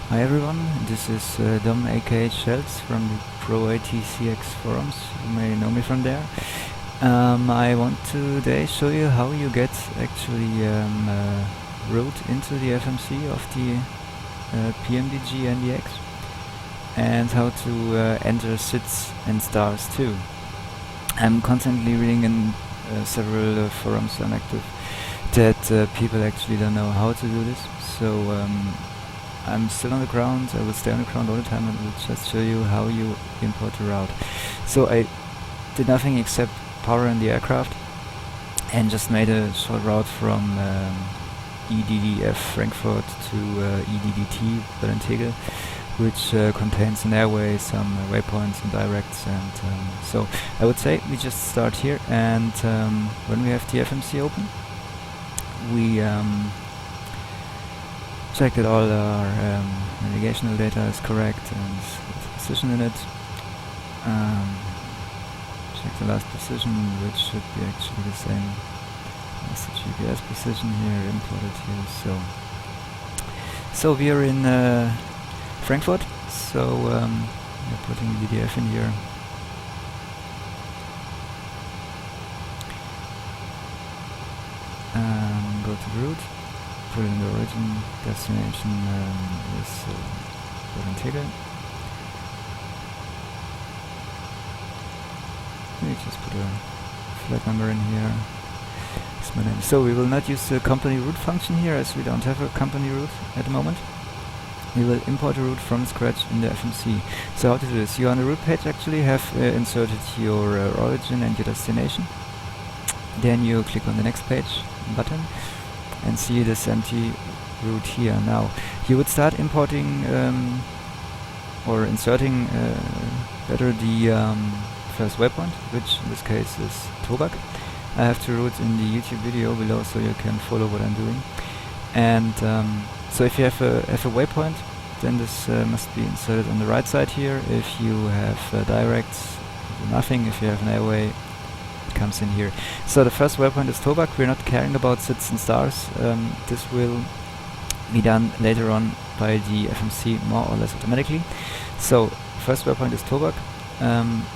Hi everyone, this is Dom aka Shells from the Pro ATCX forums. You may know me from there. I want to today show you how you get actually route into the FMC of the PMDG NGX and how to enter sits and stars too. I'm constantly reading in several forums I'm active that people actually don't know how to do this. So I'm still on the ground, I will stay on the ground all the time and will just show you how you import a route. So I did nothing except power in the aircraft and just made a short route from EDDF Frankfurt to EDDT Berlin-Tegel, which contains an airway, some waypoints and directs, and so I would say we just start here, and when we have the FMC open, we check that all our navigational data is correct and the position in it. Check the last position, which should be actually the same as the GPS position here, imported here. So we are in Frankfurt, so we're putting EDDF in here. Go to the route. Put in the origin, destination is Berlin-Tegel. We just put a flight number in here. That's my name. So we will not use the company route function here, as we don't have a company route at the moment. We will import a route from scratch in the FMC. So how to do this? You on the route page actually have inserted your origin and your destination. Then you click on the next page button and see this empty route here. Now you would start importing or inserting better the first waypoint, which in this case is TOBAK. I have the route in the YouTube video below, so you can follow what I'm doing. And so if you have a waypoint, then this must be inserted on the right side here. If you have directs, nothing. If you have an airway, comes in here. So the first waypoint is TOBAK. We're not caring about sits and stars. This will be done later on by the FMC more or less automatically. So first waypoint is TOBAK.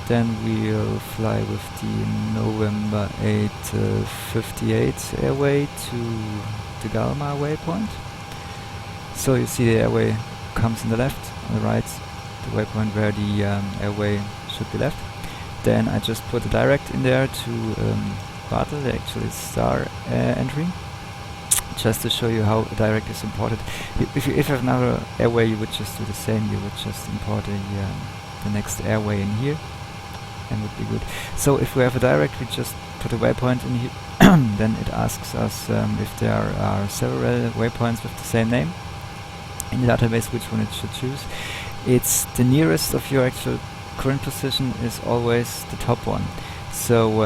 Then we'll fly with the November 858 airway to the GALMA waypoint. So you see the airway comes on the left, on the right, the waypoint where the airway should be left. Then I just put a direct in there to BATEL, the actual star entry, just to show you how a direct is imported. If you have another airway, you would just do the same. You would just import the next airway in here, and would be good. So if we have a direct, we just put a waypoint in here. Then it asks us if there are several waypoints with the same name in the database, which one it should choose. It's the nearest of your actual current position is always the top one. So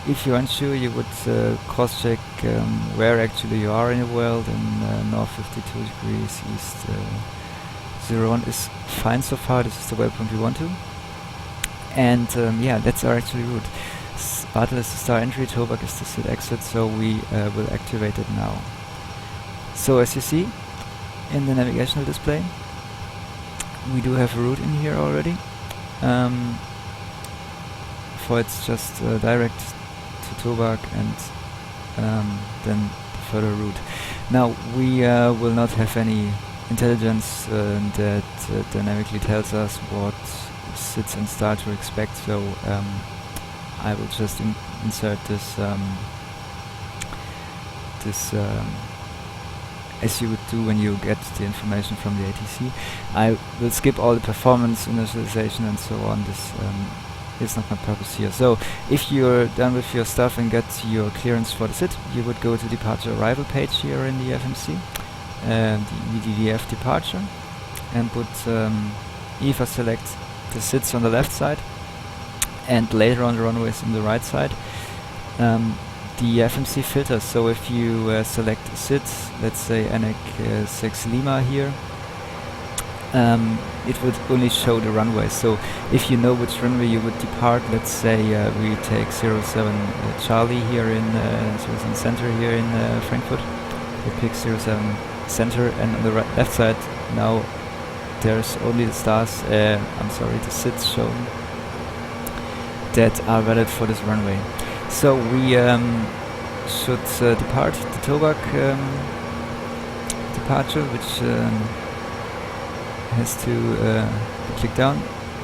if you're unsure, you would cross-check where actually you are in the world, and north 52 degrees, east 01 is fine so far. This is the waypoint we want to. And yeah, that's our actual route. BATEL is the star entry, TOBAK is the sit exit, so we will activate it now. So as you see in the navigational display, we do have a route in here already. For it's just direct to TOBAK and then further route. Now we will not have any intelligence that dynamically tells us what sits and start to expect. So I will just insert this as you would do when you get the information from the ATC. I will skip all the performance initialization and so on. This is not my purpose here. So if you're done with your stuff and get your clearance for the sit, you would go to departure arrival page here in the FMC, the EDDF departure, and put either select the sits on the left side and later on the runways on the right side. The FMC filters, so if you select a sit, let's say ANEC 6 Lima here, it would only show the runway. So if you know which runway you would depart, let's say we take 07 Charlie here in 07 Center here in Frankfurt. We pick 07 center, and on the left side now there's only the stars, I'm sorry, the SIDs shown that are valid for this runway. So we should depart the TOBAK departure, which has to be clicked down.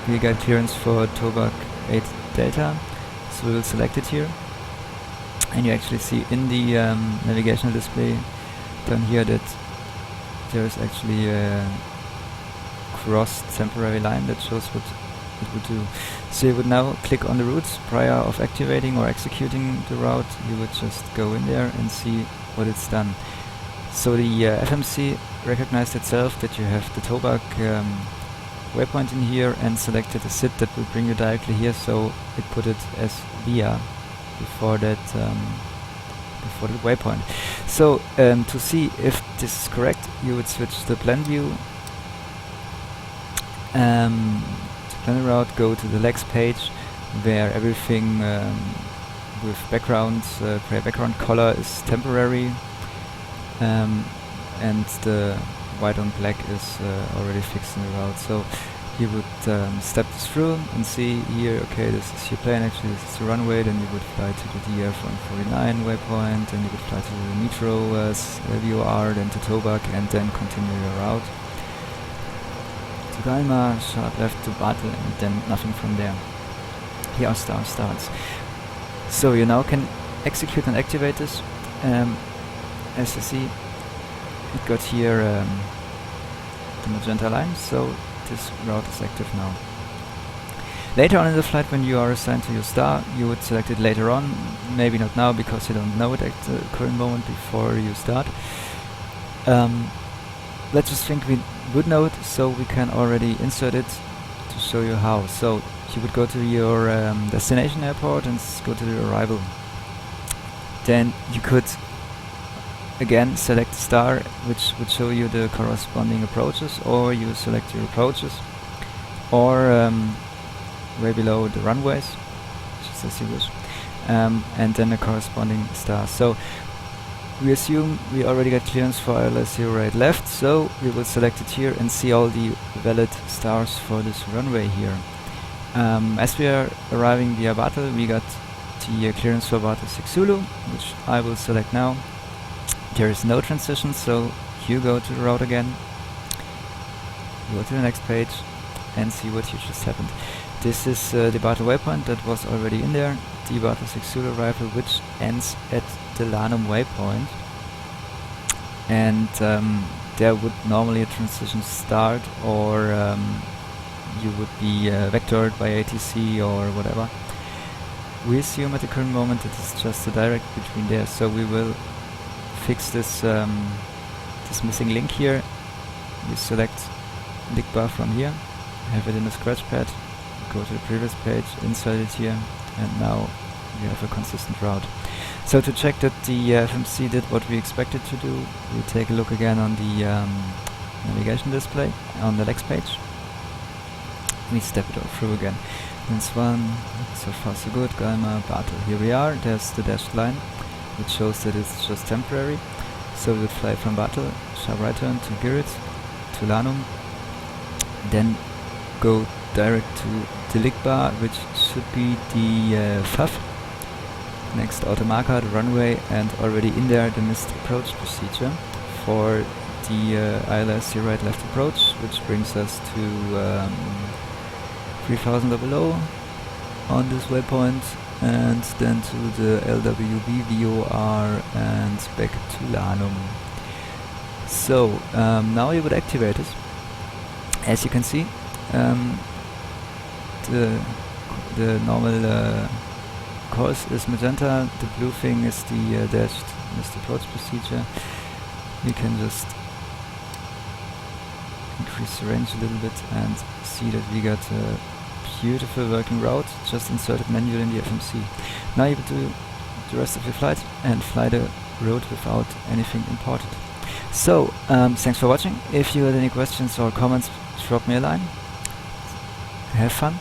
We got clearance for TOBAK 8 Delta, so we will select it here. And you actually see in the navigational display down here that there is actually a crossed temporary line that shows what it would do. So you would now click on the routes prior of activating or executing the route. You would just go in there and see what it's done. So the FMC recognized itself that you have the TOBAK waypoint in here and selected a SID that will bring you directly here, so it put it as via before that waypoint. So to see if this is correct, you would switch the plan view to plan the route, go to the legs page where everything with background, gray background color is temporary, and the white on black is already fixed in the route. So you would step this through and see here, okay, this is your plane, actually this is the runway, then you would fly to the DF-149 waypoint, and you would fly to the Metro VOR, then to TOBAK, and then continue your route to GALMA, sharp left to BATEL, and then nothing from there. Here our star starts. So you now can execute and activate this. As you see, it got here the magenta line, so this route is active now. Later on in the flight, when you are assigned to your star, you would select it later on, maybe not now because you don't know it at the current moment before you start. Let's just think we would know it, so we can already insert it to show you how. So you would go to your destination airport and go to the arrival. Then you could again select the star, which would show you the corresponding approaches, or you select your approaches, or way below the runways, just as you wish, and then the corresponding star. So we assume we already got clearance for ILS 08 left, so we will select it here and see all the valid stars for this runway here. As we are arriving via BATEL, we got the clearance for BATEL 6 Zulu, which I will select now. There is no transition, so you go to the route again, go to the next page, and see what here just happened. This is the BATEL waypoint that was already in there, the BATEL 6 Zulu arrival, which ends at the Lanum waypoint, and there would normally a transition start, or you would be vectored by ATC or whatever. We assume at the current moment that it's just a direct between there, so we will fix this this missing link here. You select link bar from here, have it in the scratch pad, go to the previous page, insert it here, and now you have a consistent route. So to check that the FMC did what we expected to do, we take a look again on the navigation display on the legs page. We step it all through again. This one, so far so good, GALMA, BATEL. Here we are, there's the dashed line, which shows that it's just temporary. So we would fly from BATEL, sharp right turn to Girit, to Lanum, then go direct to the link bar, which should be the FAF. Next Automaka, the runway, and already in there the missed approach procedure for the ILS 08 left approach, which brings us to 3000 or below on this waypoint, and then to the LWB VOR and back to Lanum. So now you would activate it. As you can see, the normal course is magenta, the blue thing is the dashed missed approach procedure. We can just increase the range a little bit and see that we got a beautiful working route, just inserted manually in the FMC. Now you would do the rest of your flight and fly the route without anything imported. So, thanks for watching. If you had any questions or comments, drop me a line. Have fun.